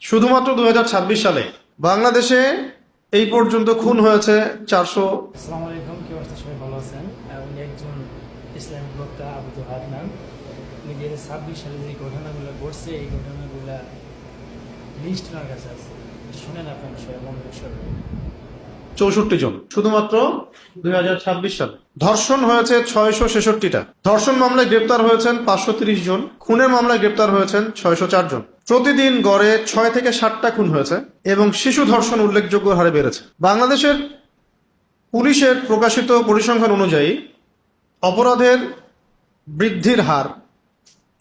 শুধুমাত্র 2026 সালে বাংলাদেশে এই পর্যন্ত খুন হয়েছে 400। আসসালামু আলাইকুম, কি অবস্থা? সবাই ভালো আছেন? উনি একজন ইসলামিক বক্তা আবু দুহাদ নাম। উনি 2026 সালে যে ঘটনাগুলো ঘটছে এই ঘটনাগুলো লিস্ট ওনার কাছে আছে, শুনেন আপনার সবাই মনোযোগ সহকারে। 64 জন শুধুমাত্র 2026 সালে। ধর্ষণ হয়েছে 666টা। ধর্ষণ মামলায় গ্রেপ্তার হয়েছেন 530 জন। খুনের মামলায় গ্রেপ্তার হয়েছেন 604 জন। প্রতিদিন গড়ে 6 থেকে 7টা খুন হয়েছে এবং শিশু ধর্ষণ উল্লেখযোগ্য হারে বেড়েছে। বাংলাদেশের পুলিশের প্রকাশিত পরিসংখ্যান অনুযায়ী অপরাধের বৃদ্ধির হার: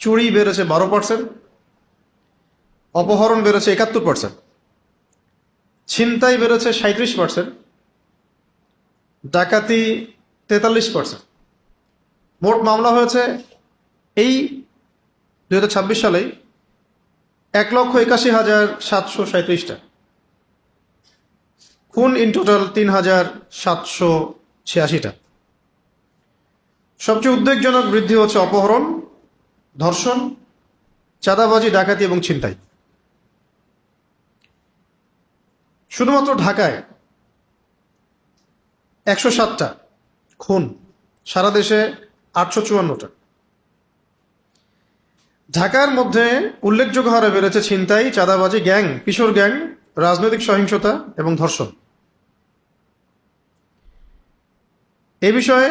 চুরি বেড়েছে 12%, অপহরণ বেড়েছে 71%, ছিনতাই বেড়েছে 37%, ডাকাতি 43%। মোট মামলা হয়েছে এই 2026 সালেই 1,81,737টা। খুন ইন টোটাল 3,786টা। সবচেয়ে উদ্বেগজনক বৃদ্ধি হচ্ছে অপহরণ, ধর্ষণ, চাঁদাবাজি, ডাকাতি এবং ছিনতাই। শুধুমাত্র ঢাকায় 107টা খুন, সারা দেশে 854টা। ঢাকার মধ্যে উল্লেখযোগ্য হারে বেড়েছে ছিনতাই, চাঁদাবাজি, গ্যাং, কিশোর গ্যাং, রাজনৈতিক সহিংসতা এবং ধর্ষণ। এ বিষয়ে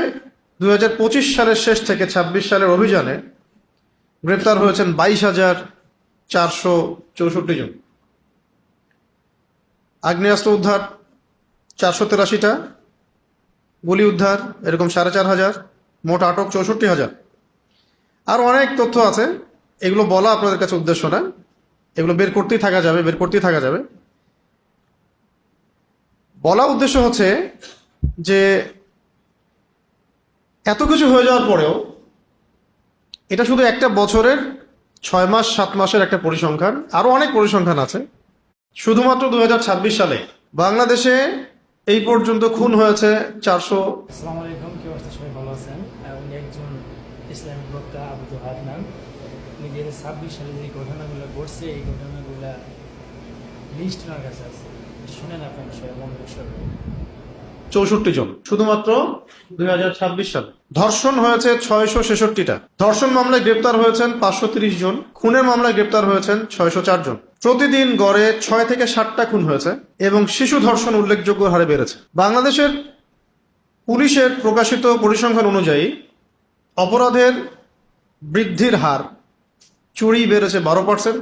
2025 সালের শেষ থেকে 26 সালের অভিযানে গ্রেপ্তার হয়েছেন 22,464 জন। আগ্নেয়াস্ত্র উদ্ধার 483টা, গুলি উদ্ধার এরকম 4,500, মোট আটক 64,000। আর অনেক তথ্য আছে, এগুলো বলা আপনাদের কাছে উদ্দেশ্য না, এগুলো বের করতেই থাকা যাবে। বলা উদ্দেশ্য হচ্ছে যে এত কিছু হয়ে যাওয়ার পরেও এটা শুধু একটা বছরের 6 মাস 7 মাসের একটা পরিসংখ্যান, আরও অনেক পরিসংখ্যান আছে। শুধুমাত্র 2026 সালে বাংলাদেশে এই পর্যন্ত খুন হয়েছে 400। আসসালামু আলাইকুম, কি অবস্থা? সবাই ভালো আছেন? উনি একজন ইসলামিক বক্তা আবু দুহাদ নাম। উনি 2026 সালে যে ঘটনাগুলো ঘটছে এই ঘটনাগুলো লিস্ট ওনার কাছে আছে, শুনেন আপনার সবাই মনোযোগ সহকারে। 64 জন শুধুমাত্র 2026 সালে। ধর্ষণ হয়েছে 666টা। ধর্ষণ মামলায় গ্রেপ্তার হয়েছেন 530 জন। খুনের মামলায় গ্রেপ্তার হয়েছেন 604 জন। প্রতিদিন গড়ে 6 থেকে 7টা খুন হয়েছে এবং শিশু ধর্ষণ উল্লেখযোগ্য হারে বেড়েছে। বাংলাদেশের পুলিশের প্রকাশিত পরিসংখ্যান অনুযায়ী অপরাধের বৃদ্ধির হার: চুরি বেড়েছে 12%,